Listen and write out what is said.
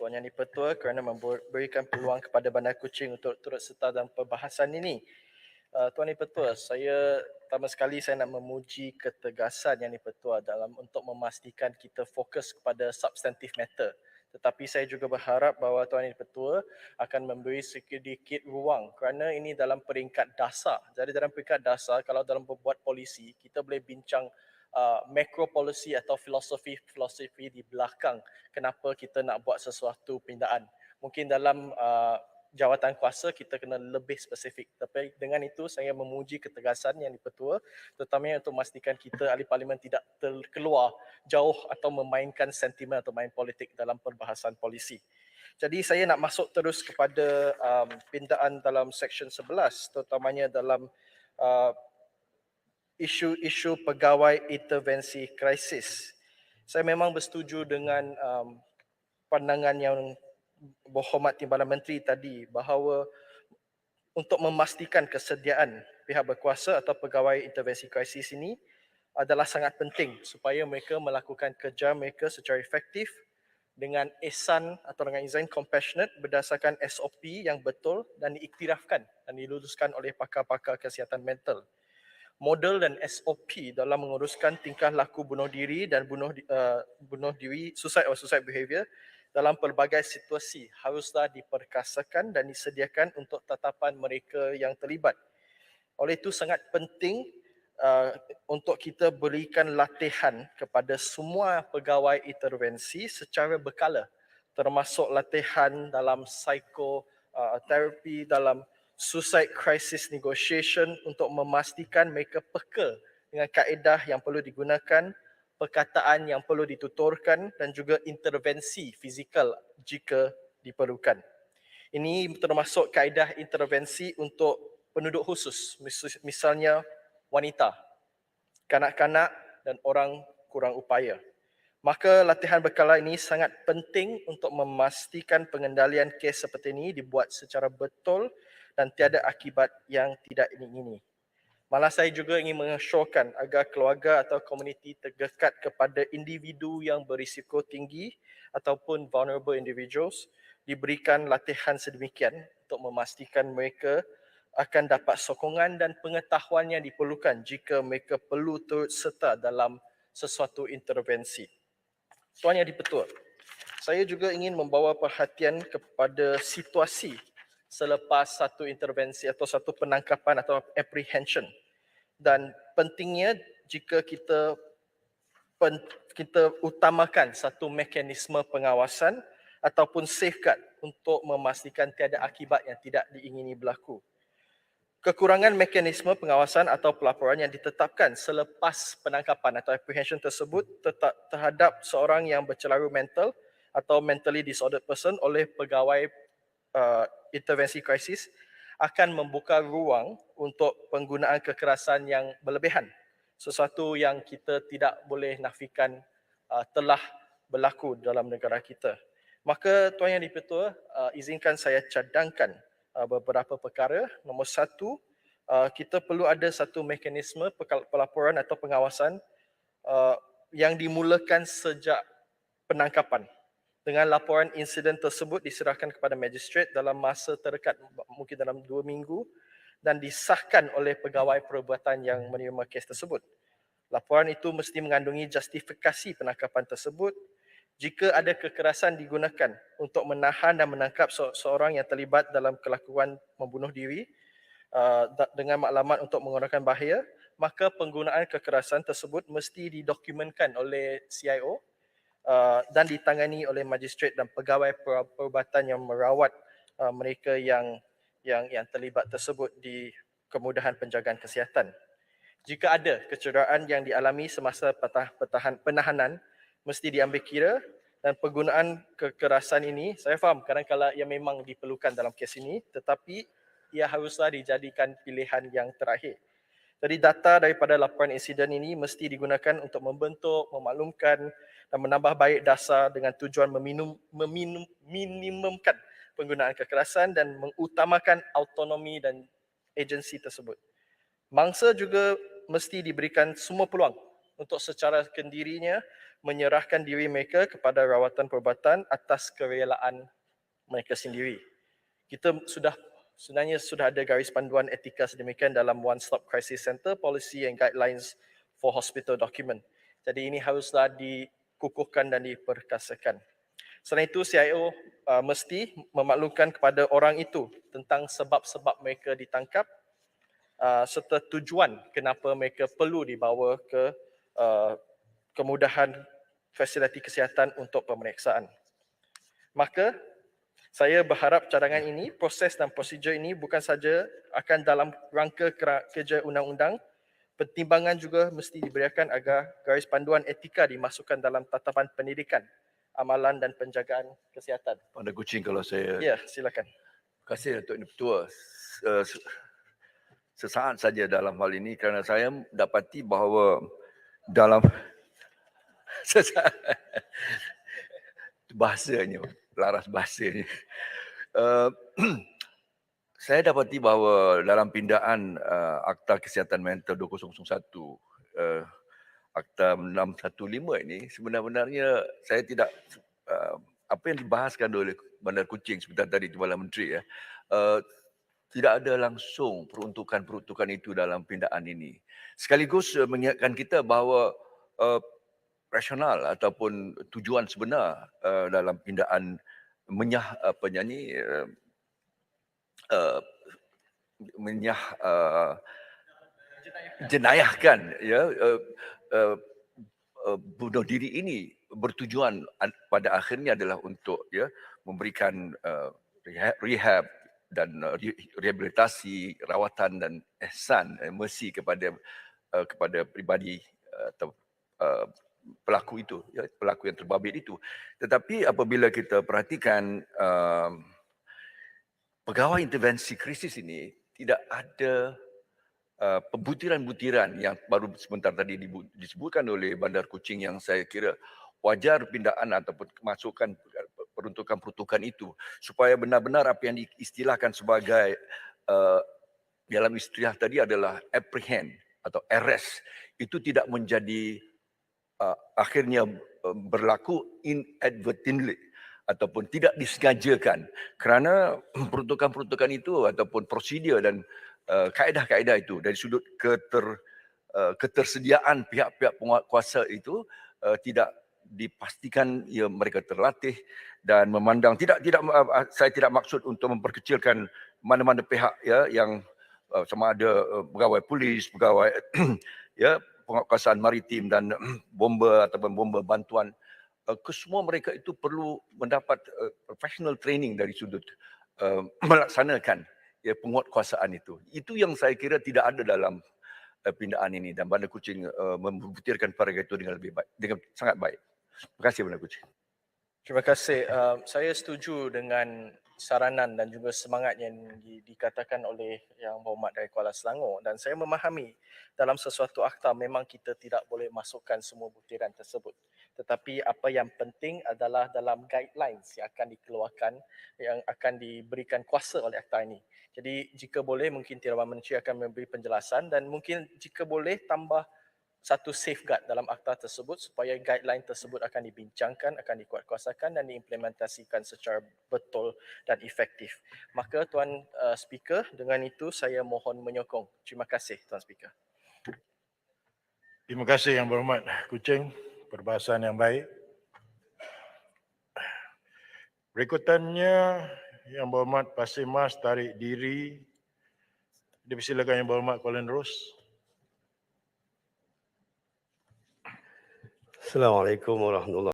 Tuan Yang di-Pertua kerana memberikan peluang kepada Bandar Kuching untuk turut serta dalam perbahasan ini. Tuan Yang di-Pertua, pertama sekali saya nak memuji ketegasan Yang di-Pertua dalam untuk memastikan kita fokus kepada substantive matter. Tetapi saya juga berharap bahawa Tuan Yang di-Pertua akan memberi sedikit ruang kerana ini dalam peringkat dasar. Jadi dalam peringkat dasar, kalau dalam membuat polisi, kita boleh bincang macro policy atau filosofi di belakang kenapa kita nak buat sesuatu pindaan. Mungkin dalam jawatan kuasa kita kena lebih spesifik. Tapi dengan itu saya memuji ketegasan Yang di-Pertua, terutamanya untuk memastikan kita ahli parlimen tidak terkeluar jauh atau memainkan sentimen atau main politik dalam perbahasan polisi. Jadi saya nak masuk terus kepada pindaan dalam seksyen 11, terutamanya dalam isu-isu pegawai intervensi krisis. Saya memang bersetuju dengan pandangan yang berhormat Timbalan Menteri tadi bahawa untuk memastikan kesediaan pihak berkuasa atau pegawai intervensi krisis ini adalah sangat penting supaya mereka melakukan kerja mereka secara efektif dengan ihsan atau dengan izin compassionate berdasarkan SOP yang betul dan diiktirafkan dan diluluskan oleh pakar-pakar kesihatan mental. Model dan SOP dalam menguruskan tingkah laku bunuh diri dan bunuh diri, suicide behavior dalam pelbagai situasi haruslah diperkasakan dan disediakan untuk tatapan mereka yang terlibat. Oleh itu sangat penting untuk kita berikan latihan kepada semua pegawai intervensi secara berkala, termasuk latihan dalam psikoterapi, dalam suicide crisis negotiation untuk memastikan mereka peka dengan kaedah yang perlu digunakan, perkataan yang perlu dituturkan dan juga intervensi fizikal jika diperlukan. Ini termasuk kaedah intervensi untuk penduduk khusus, misalnya wanita, kanak-kanak dan orang kurang upaya. Maka latihan berkala ini sangat penting untuk memastikan pengendalian kes seperti ini dibuat secara betul dan tiada akibat yang tidak diingini. Malah saya juga ingin mengesyorkan agar keluarga atau komuniti terdekat kepada individu yang berisiko tinggi ataupun vulnerable individuals diberikan latihan sedemikian untuk memastikan mereka akan dapat sokongan dan pengetahuan yang diperlukan jika mereka perlu turut serta dalam sesuatu intervensi. Tuan Yang di-Pertua, saya juga ingin membawa perhatian kepada situasi selepas satu intervensi atau satu penangkapan atau apprehension. Dan pentingnya jika kita utamakan satu mekanisme pengawasan ataupun safeguard untuk memastikan tiada akibat yang tidak diingini berlaku. Kekurangan mekanisme pengawasan atau pelaporan yang ditetapkan selepas penangkapan atau apprehension tersebut terhadap seorang yang bercelaru mental atau mentally disordered person oleh pegawai intervensi krisis akan membuka ruang untuk penggunaan kekerasan yang berlebihan. Sesuatu yang kita tidak boleh nafikan telah berlaku dalam negara kita. Maka Tuan Yang di-Pertua, izinkan saya cadangkan beberapa perkara. Nombor satu, kita perlu ada satu mekanisme pelaporan atau pengawasan yang dimulakan sejak penangkapan. Dengan laporan insiden tersebut diserahkan kepada magistrate dalam masa terdekat, mungkin dalam 2 minggu, dan disahkan oleh pegawai perubatan yang menerima kes tersebut. Laporan itu mesti mengandungi justifikasi penangkapan tersebut. Jika ada kekerasan digunakan untuk menahan dan menangkap seorang yang terlibat dalam kelakuan membunuh diri dengan maklumat untuk mengurangkan bahaya, maka penggunaan kekerasan tersebut mesti didokumentkan oleh CIO dan ditangani oleh magistrate dan pegawai perubatan yang merawat mereka yang terlibat tersebut di kemudahan penjagaan kesihatan. Jika ada kecederaan yang dialami semasa penahanan, mesti diambil kira, dan penggunaan kekerasan ini, saya faham kadang-kadang ia memang diperlukan dalam kes ini, tetapi ia haruslah dijadikan pilihan yang terakhir. Jadi data daripada laporan insiden ini mesti digunakan untuk membentuk, memaklumkan dan menambah baik dasar dengan tujuan meminimumkan penggunaan kekerasan dan mengutamakan autonomi dan agensi tersebut. Mangsa juga mesti diberikan semua peluang untuk secara kendirinya menyerahkan diri mereka kepada rawatan perubatan atas kerelaan mereka sendiri. Kita sebenarnya sudah ada garis panduan etika sedemikian dalam One Stop Crisis Center Policy and Guidelines for Hospital Document. Jadi ini haruslah dikukuhkan dan diperkasakan. Selain itu, CIO mesti memaklumkan kepada orang itu tentang sebab-sebab mereka ditangkap serta tujuan kenapa mereka perlu dibawa ke kemudahan fasiliti kesihatan untuk pemeriksaan. Maka saya berharap cadangan ini, proses dan prosedur ini bukan saja akan dalam rangka kerja undang-undang, pertimbangan juga mesti diberikan agar garis panduan etika dimasukkan dalam tatapan pendidikan, amalan dan penjagaan kesihatan. Bandar Kuching kalau saya... Ya, silakan. Terima kasih Datuk Ini Ketua. Sesaat saja dalam hal ini kerana saya dapati bahawa dalam bahasanya, laras bahasanya. Saya dapati bahawa dalam pindaan Akta Kesihatan Mental 2001, Akta 615 ini sebenarnya saya tidak apa yang dibahaskan oleh Bandar Kuching sebentar tadi Timbalan Menteri tidak ada langsung peruntukan itu dalam pindaan ini. Sekaligus mengingatkan kita bahawa rasional ataupun tujuan sebenar dalam pindaan jenayahkan bunuh diri ini bertujuan pada akhirnya adalah untuk memberikan rehab dan rehabilitasi, rawatan dan ihsan, mercy kepada pribadi atau pelaku itu, pelaku yang terbabit itu. Tetapi apabila kita perhatikan pegawai intervensi krisis ini tidak ada pembutiran-butiran yang baru sebentar tadi disebutkan oleh Bandar Kuching yang saya kira wajar pindaan ataupun kemasukan peruntukan-peruntukan itu supaya benar-benar apa yang diistilahkan sebagai dalam istilah tadi adalah apprehend atau arrest itu tidak menjadi akhirnya berlaku inadvertently ataupun tidak disengajakan kerana peruntukan-peruntukan itu ataupun prosedur dan kaedah-kaedah itu dari sudut ketersediaan pihak-pihak penguatkuasa itu tidak dipastikan mereka terlatih dan memandang saya tidak maksud untuk memperkecilkan mana-mana pihak yang sama ada pegawai polis, pegawai penguatkuasaan maritim dan bomba ataupun bomba bantuan, kesemua mereka itu perlu mendapat professional training dari sudut melaksanakan penguatkuasaan itu. Itu yang saya kira tidak ada dalam pindaan ini dan Bandar Kuching membutirkan perkara itu dengan lebih baik, dengan sangat baik. Terima kasih Bandar Kuching. Terima kasih. Saya setuju dengan saranan dan juga semangat yang dikatakan oleh Yang Berhormat dari Kuala Selangor dan saya memahami dalam sesuatu akta memang kita tidak boleh masukkan semua butiran tersebut. Tetapi apa yang penting adalah dalam guidelines yang akan dikeluarkan, yang akan diberikan kuasa oleh akta ini. Jadi jika boleh mungkin Timbalan Menteri akan memberi penjelasan dan mungkin jika boleh tambah satu safeguard dalam akta tersebut supaya guideline tersebut akan dibincangkan, akan dikuatkuasakan dan diimplementasikan secara betul dan efektif. Maka Tuan Speaker, dengan itu saya mohon menyokong. Terima kasih Tuan Speaker. Terima kasih Yang Berhormat Kuching, perbahasan yang baik. Berikutannya Yang Berhormat Pasir Mas tarik diri. Dipersilakan Yang Berhormat Kuala Nerus. Assalamualaikum warahmatullahi